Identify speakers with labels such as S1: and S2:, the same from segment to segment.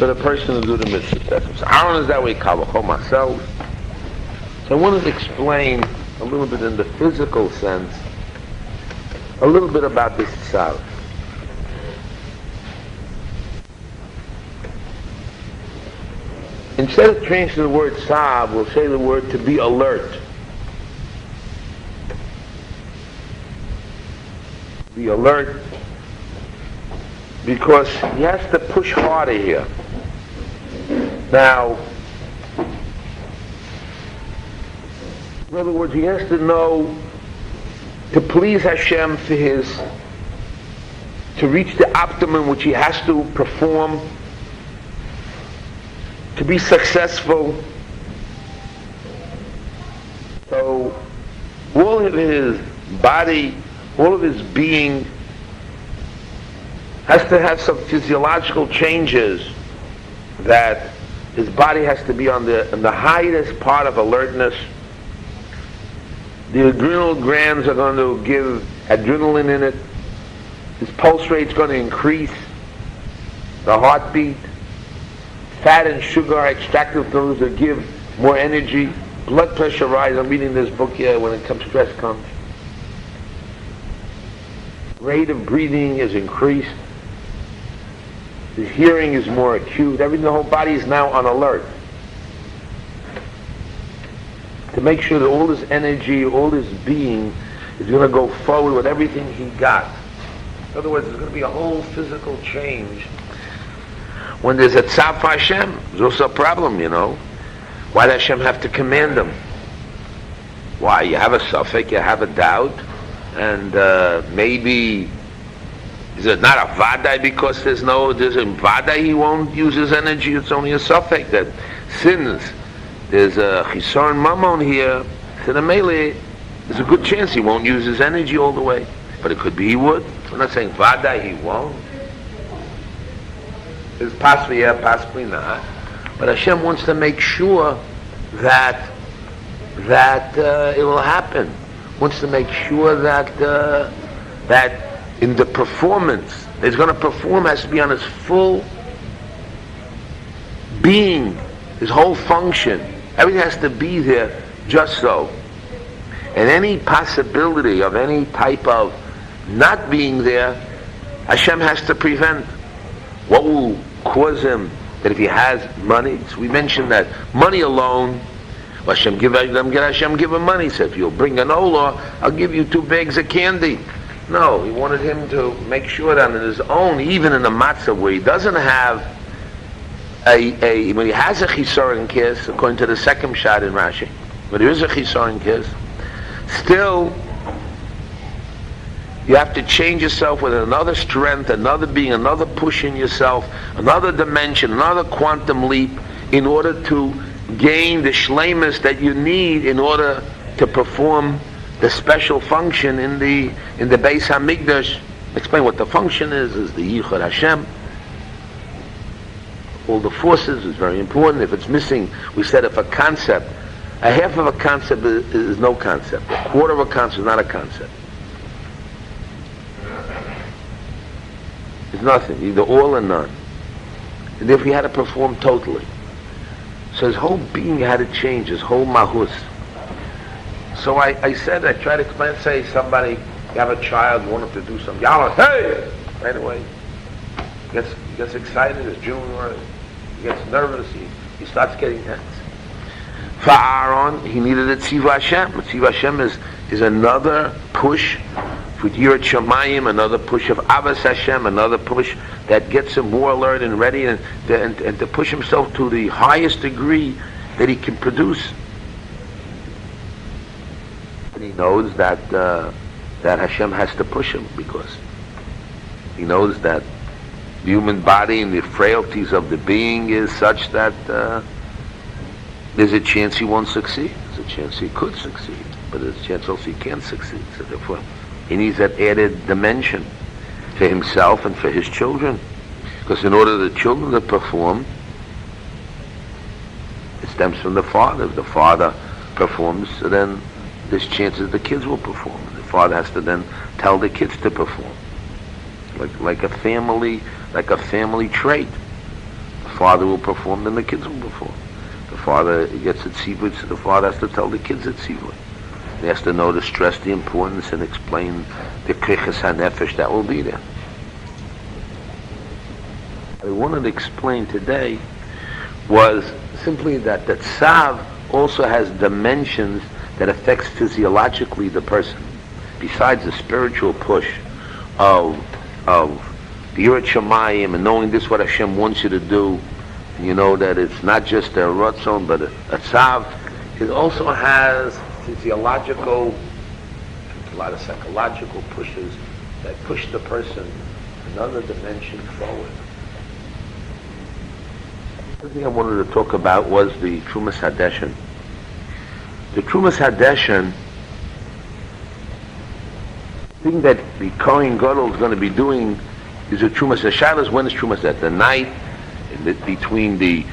S1: for the person to do the mitzvah. So Aaron is that way, Kavachol myself. So I wanted to explain a little bit in the physical sense, a little bit about this tzav. Instead of changing the word tzav, we'll say the word to be alert. Be alert, because he has to push harder here. Now, in other words, he has to know to please Hashem for to reach the optimum which he has to perform, to be successful. So all of his body, all of his being has to have some physiological changes, that his body has to be on the highest part of alertness. The adrenal glands are going to give adrenaline in it. His pulse rate's going to increase. The heartbeat. Fat and sugar are extracted things that give more energy. Blood pressure rise. I'm reading this book here when stress comes. Rate of breathing is increased. His hearing is more acute. Everything, the whole body is now on alert. To make sure that all his energy, all his being is going to go forward with everything he got. In other words, there's going to be a whole physical change. When there's a tzav for Hashem, there's also a problem, Why does Hashem have to command them? Why? You have a suffix, you have a doubt, and maybe is it not a vadai because there's a vadai he won't use his energy, it's only a suffix that sins. There's a chisar mammon here, to the melee, there's a good chance he won't use his energy all the way. But it could be he would. We're not saying vadai he won't. It's possibly yeah, possibly not. But Hashem wants to make sure that it will happen. Wants to make sure that in the performance, he's going to perform, has to be on his full being, his whole function. Everything has to be there just so. And any possibility of any type of not being there, Hashem has to prevent. What will cause him that if he has money? So we mentioned that money alone, Hashem give him money. He said, if you'll bring an olah, I'll give you 2 bags of candy. No, he wanted him to make sure that on his own, even in a matzah where he doesn't have when he has a chisar in kiss, according to the second shot in Rashi, but there is a chisar in kiss, still you have to change yourself with another strength, another being, another push in yourself, another dimension, another quantum leap, in order to gain the shleimus that you need in order to perform the special function in the Beis HaMikdash. Explain what the function is the Yichud Hashem. All the forces is very important. If it's missing, we said if a concept, a half of a concept is no concept. A quarter of a concept is not a concept. It's nothing, either all or none. And if he had to perform totally. So his whole being had to change, his whole mahus. So I try to explain, say somebody, you have a child, you want him to do something, yalla, hey! Right away. He gets excited, it's junior, he gets nervous, he starts getting tense. For Aaron, he needed a Tziva Hashem. Tziva Hashem is another push for Yirat Shamayim, another push of Avas Hashem, another push that gets him more alert and ready and to push himself to the highest degree that he can produce. And he knows that Hashem has to push him, because he knows that the human body and the frailties of the being is such that there's a chance he won't succeed. There's a chance he could succeed, but there's a chance also he can't succeed. So therefore, he needs that added dimension for himself and for his children. Because in order the children to perform, it stems from the father. If the father performs, so then there's chances the kids will perform. The father has to then tell the kids to perform. Like a family trait. The father will perform, then the kids will perform. The father gets it tzivui, so the father has to tell the kids it's tzivui. He has to know to stress the importance and explain the krichas hanefesh that will be there. What I wanted to explain today was simply that the tzav also has dimensions that affects physiologically the person. Besides the spiritual push of the Yirat Shamayim and knowing this what Hashem wants you to do, you know that it's not just a ratzon but a tzav. It also has physiological, a lot of psychological pushes that push the person another dimension forward. The thing I wanted to talk about was the Trumas Hadeshen. The Trumas Hadeshen, the thing that the Kohen Gadol is going to be doing is a Trumas Hashalas. When is Trumas at the night between the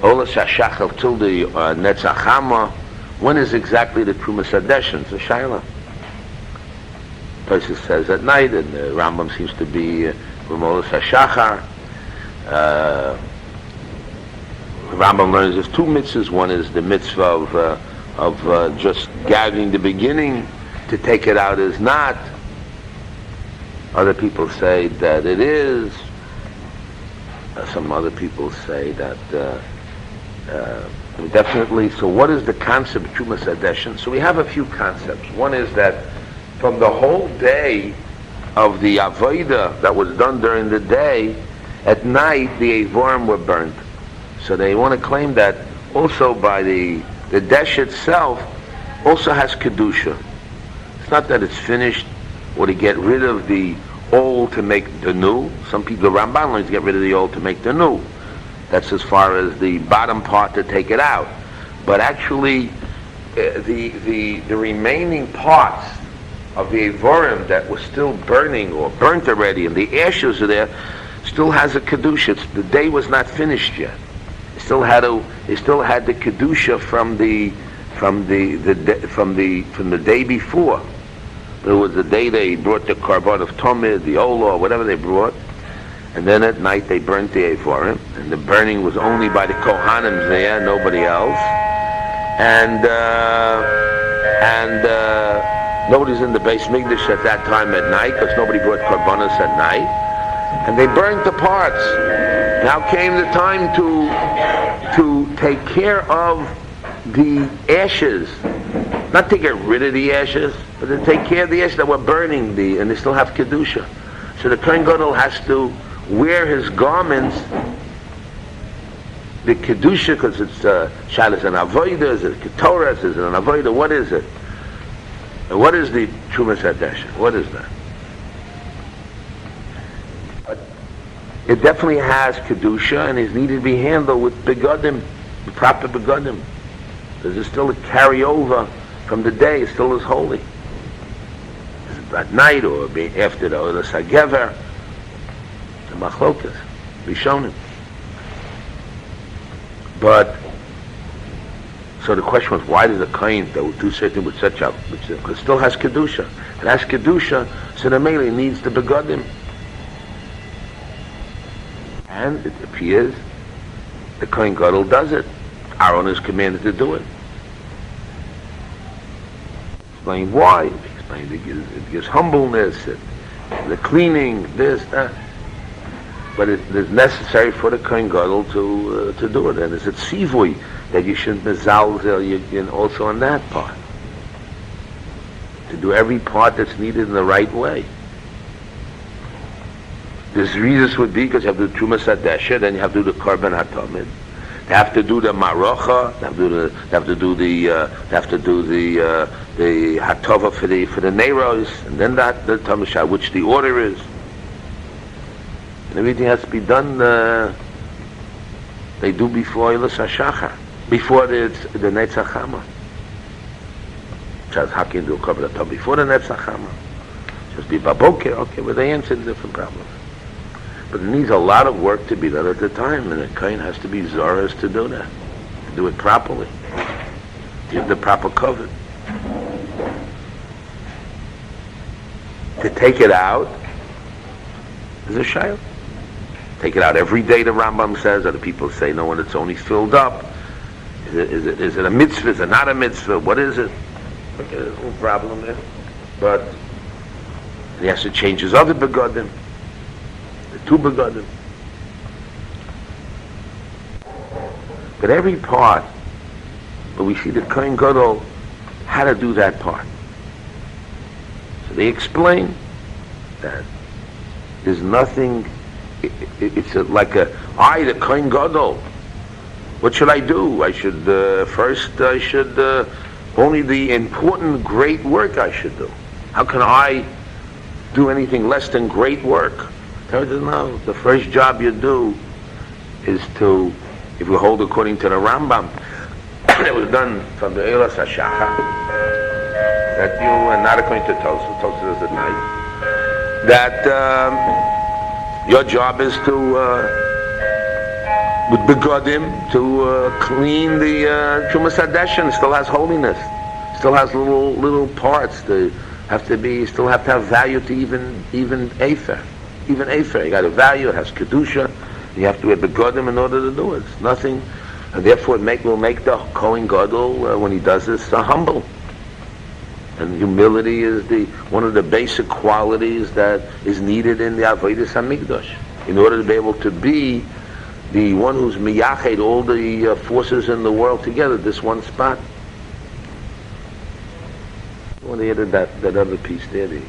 S1: Olas Hashachal till the Netzach Hama? When is exactly the Trumas Hadeshen? It's a Shaila. Person says at night, and the Rambam seems to be from Olas Hashachar. Rambam learns there's two mitzvahs. One is the mitzvah of just gathering the beginning. To take it out is not. Other people say that it is. Some other people say that definitely. So what is the concept of Trumas Hadeshen? So we have a few concepts. One is that from the whole day of the Avodah that was done during the day, at night the Eivorim were burnt. So they want to claim that also by the Desh itself also has Kedusha. It's not that it's finished or to get rid of the old to make the new. Some people, the Ramban learns to get rid of the old to make the new. That's as far as the bottom part to take it out. But actually, the remaining parts of the Eivorim that was still burning or burnt already, and the ashes are there, still has a Kedusha. The day was not finished yet. It still had the Kedusha from the day before. It was the day they brought the Karban of Tomid, the Ola, or whatever they brought, and then at night they burnt the Eivorim, and the burning was only by the Kohanim there, nobody else, and nobody's in the Beis Mikdash at that time at night, because nobody brought Karbanos at night, and they burnt the parts. Now came the time to take care of the ashes, not to get rid of the ashes, but to take care of the ashes that were burning and they still have Kedusha. So the Kohen Gadol has to wear his garments, the Kedusha, because it's Shalas and Avodah, is it Ketorah, is it an Avodah, what is it? And what is the Trumas Hadeshen? What is that? It definitely has Kedusha and is needed to be handled with begodim, the proper begodim. There's still a carryover from the day, it still is holy. At night or after the Olas HaGever, the Machlokas, Rishonim. But, so the question was, why does a Kohen that would do something with such a, because it still has Kedusha. It has Kedusha, so the Mele needs the begodim. And it appears the Kohen Gadol does it. Aaron is commanded to do it. Explain why. Explain it gives humbleness, the cleaning, this, that. But it is necessary for the Kohen Gadol to do it. And it's a tzivui that you shouldn't mezalzel also on that part. To do every part that's needed in the right way. This reason would be because you have to do Trumas Hadeshen, then you have to do the Karban HaTamid. They have to do the Marocha. They have to do the Hatova for the Neiros, and then that the Tamashah, which the order is. And everything has to be done. They do before Olas HaShachar, before the Netzach Hama. How can you do Karban HaTamid before the Netzach Hama? Just be Baboker. Okay, well they answered different problems. But it needs a lot of work to be done at the time, and the Kohen has to be Zoras to do that, to do it properly, give the proper cover. To take it out is a shayla. Take it out every day, the Rambam says. Other people say, no, when it's only filled up. Is it a mitzvah? Is it not a mitzvah? What is it? Okay, there's no problem there. But he has to change his other begodim, the two begodim. But every part, but we see the Kohen Gadol how to do that part. So they explain that there's nothing. It's like the Kohen Gadol. What should I do? I should only the important great work I should do. How can I do anything less than great work? No, the first job you do is to, if we hold according to the Rambam, it was done from the Eilas HaShachar, that you, and not according to Tosfos is at night, that your job is to, with begodim, to clean the Trumas Hadeshin. Still has holiness, still has little parts. They have to be, still have to have value to even Efer. Even Efer, you got a value. It has kedusha. You have to have begodim in order to do it. It's nothing, and therefore it will make the Kohen Gadol when he does this humble. And humility is one of the basic qualities that is needed in the Avodas HaMikdash in order to be able to be the one who's miyached all the forces in the world together, this one spot. I want to add that other piece there, the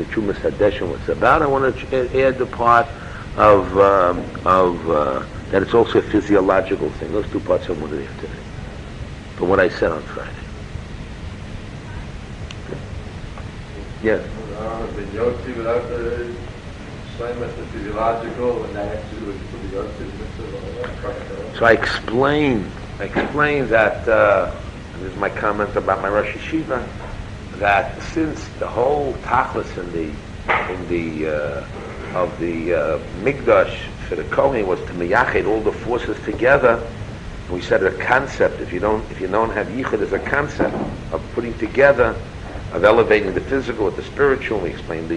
S1: Trumas Hadeshin, what's about. I want to add the part of that it's also a physiological thing. Those two parts I want to add today, from what I said on Friday. Yes.
S2: The Yotzi without the Shleimus, the physiological, and that has to do with the Yotzi.
S1: So I explained that, and this is my comment about my Rosh Yeshiva, that since the whole tachlis of the Mikdash for the Kohen was to miyached all the forces together, we said a concept. If you don't have yichud as a concept of putting together, of elevating the physical with the spiritual, we explained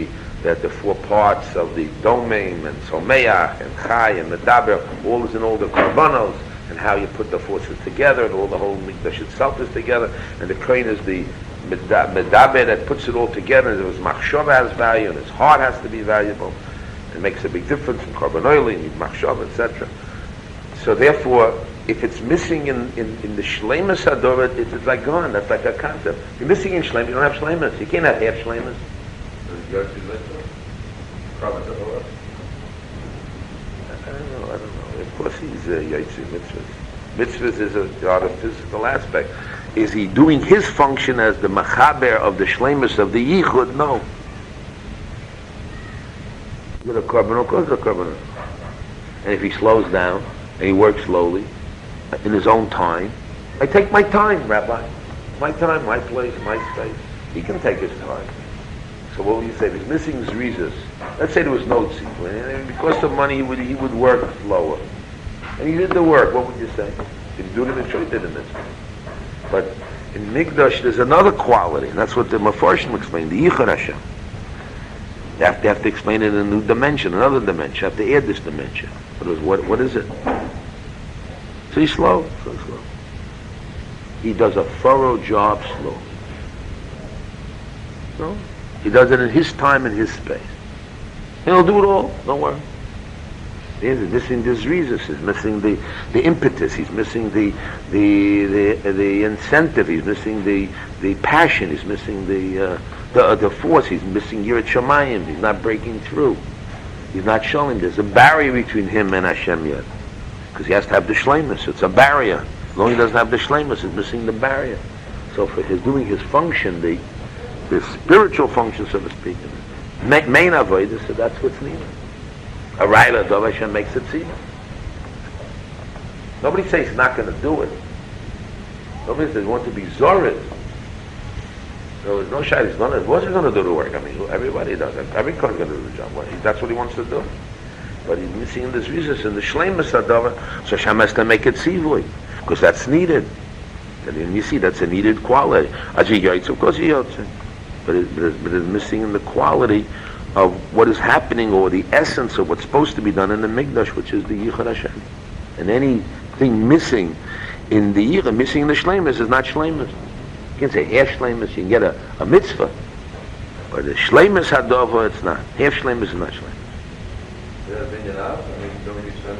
S1: that the four parts of the domain and someach and chai and medaber, all is in all the karbanos, and how you put the forces together, and all the whole mikdash itself is together, and the kohen is the medaber that puts it all together, and his machshava has value, and his heart has to be valuable. It makes a big difference in korban oil, you need machshava, etc. So therefore, if it's missing in the shleimus hadorah, it's like gone. That's like a concept. If you're missing in shleimus, you don't have shleimus. You can't have half shleimus.
S2: I
S1: don't know. Of course he's Yotzi mitzvahs. Mitzvahs is a physical aspect. Is he doing his function as the machaber of the shleimus of the yichud? No. With a korban, of course, a korban. And if he slows down and he works slowly, in his own time, I take my time, Rabbi. My time, my place, my space. He can take his time. So what would you say? If he's missing zrizas, let's say there was no tzibur, and because of money he would work slower. And he did the work, what would you say? Did he do it in the church? Did in this? But in Mikdash there's another quality, and that's what the Mefarshim explained, the Yichud Hashem. You have to explain it in a new dimension, another dimension. You have to add this dimension. What is it? So he's slow. He does a thorough job slowly. No? He does it in his time and his space. He'll do it all, don't worry. He's missing the zrizas, he's missing the impetus, he's missing the incentive, he's missing the passion, he's missing the force, he's missing Yirat Shamayim, he's not breaking through. He's not showing. There's a barrier between him and Hashem yet. Because he has to have the shleimus. It's a barrier. As long as he doesn't have the shleimus, he's missing the barrier. So for his doing his function, the spiritual function, so to speak, main avodah, so that's what's needed. A Raila Dov Hashem makes it tzibur. Nobody says he's not going to do it. Nobody says he wants to be zorid. So there's no shayla. He wasn't going to do the work. I mean, everybody does it. Every kohen is going to do the job. That's what he wants to do. But he's missing in this reason, in the shleimus hadava, so Hashem has to make it tzivui, because that's needed. And then you see, that's a needed quality. As he yaitz, of course he yaitz. But it's missing in the quality of what is happening, or the essence of what's supposed to be done in the Mikdash, which is the Yichud Hashem. And anything missing in the Yichud, missing in the Shleimus, is not Shleimus. You can say half Shleimus, you can get a mitzvah. But the Shleimus Hadova, it's not. Half Shleimus is not Shleimus.
S2: Is that opinion out? I mean, don't we spend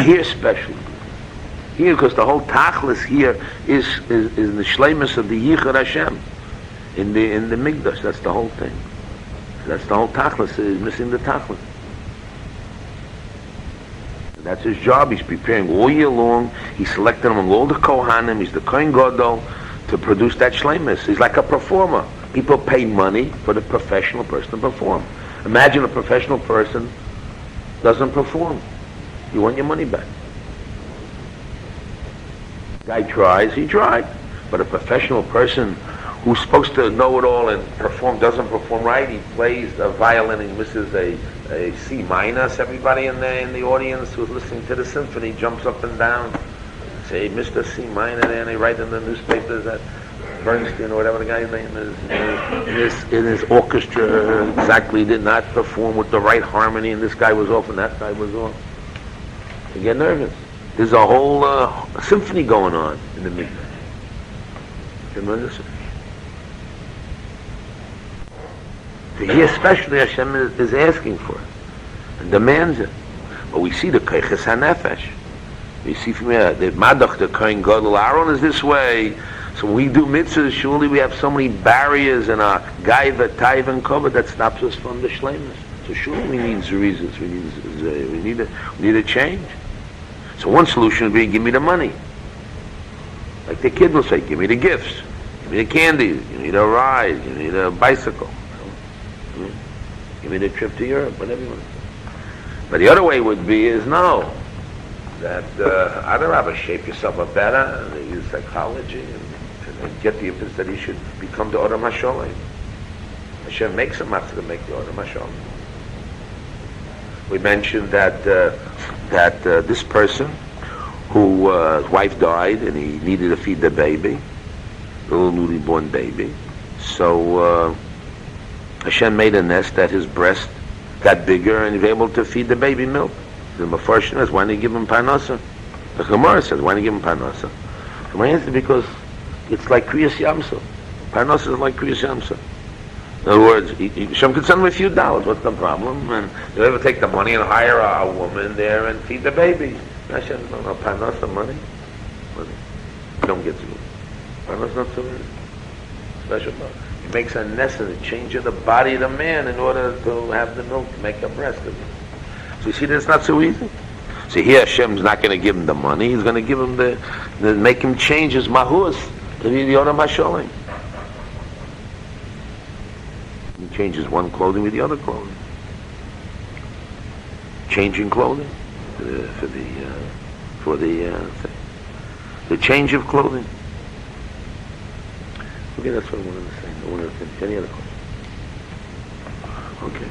S1: Here especially. Here, because the whole Tachlis here is the Shleimus of the Yichud Hashem. In the Mikdash, that's the whole thing. That's the whole Tachlis, is missing the Tachlis. And that's his job. He's preparing all year long. He's selecting among all the Kohanim. He's the Kohen Gadol to produce that Shleimus. He's like a performer. People pay money for the professional person to perform. Imagine a professional person doesn't perform. You want your money back. Guy tries, he tried. But a professional person who's supposed to know it all and doesn't perform right, he plays the violin and misses a C minus. Everybody in the audience who's listening to the symphony jumps up and down. Say, Mr. C minor there, and they write in the newspapers that Bernstein or whatever the guy's name is, in his orchestra exactly did not perform with the right harmony, and this guy was off and that guy was off. You get nervous. There's a whole symphony going on in the midnight. Tremendous. He especially Hashem is asking for it and demands it. But we see the Keiches HaNefesh. We see from here the Madach, the Kohen Gadol Aaron is this way. So when we do mitzvahs, surely we have so many barriers in our Gaiva, Taiva, and Kavod that stops us from the Shleimus. So surely we need reasons. We need a change. So one solution would be, give me the money. Like the kid will say, give me the gifts, give me the candy, give me the ride, give me the bicycle, give me the trip to Europe, whatever you want. But the other way would be is no, that I'd rather shape yourself up better and use psychology and get the impetus that you should become the Odom HaSholem. Hashem makes a matzah to make the Odom HaSholem. We mentioned that this person who his wife died and he needed to feed the baby, the little newly born baby. So Hashem made a nest that his breast got bigger and he was able to feed the baby milk. The Mefarshim says, why don't you give him parnasa? The Gemara says, why don't you give him parnasa? So my answer is because it's like Kriyas Yamsuf. Parnasa is like Kriyas Yamsuf. In other words, Hashem could send him a few dollars. What's the problem? And they'll ever take the money and hire a woman there and feed the baby. Hashem, no, parnasa, money. You don't get to it. Parnasa not so easy. Special milk. He makes a nest and a change of the body of the man in order to have the milk to make a breast of it. So you see that it's not so easy. So here Hashem's not going to give him the money. He's going to give him make him change his mahus to be the Odom HaSholem. He changes one clothing with the other clothing. Changing clothing for the change of clothing. Okay, that's what I wanted to say. Any other questions? Okay.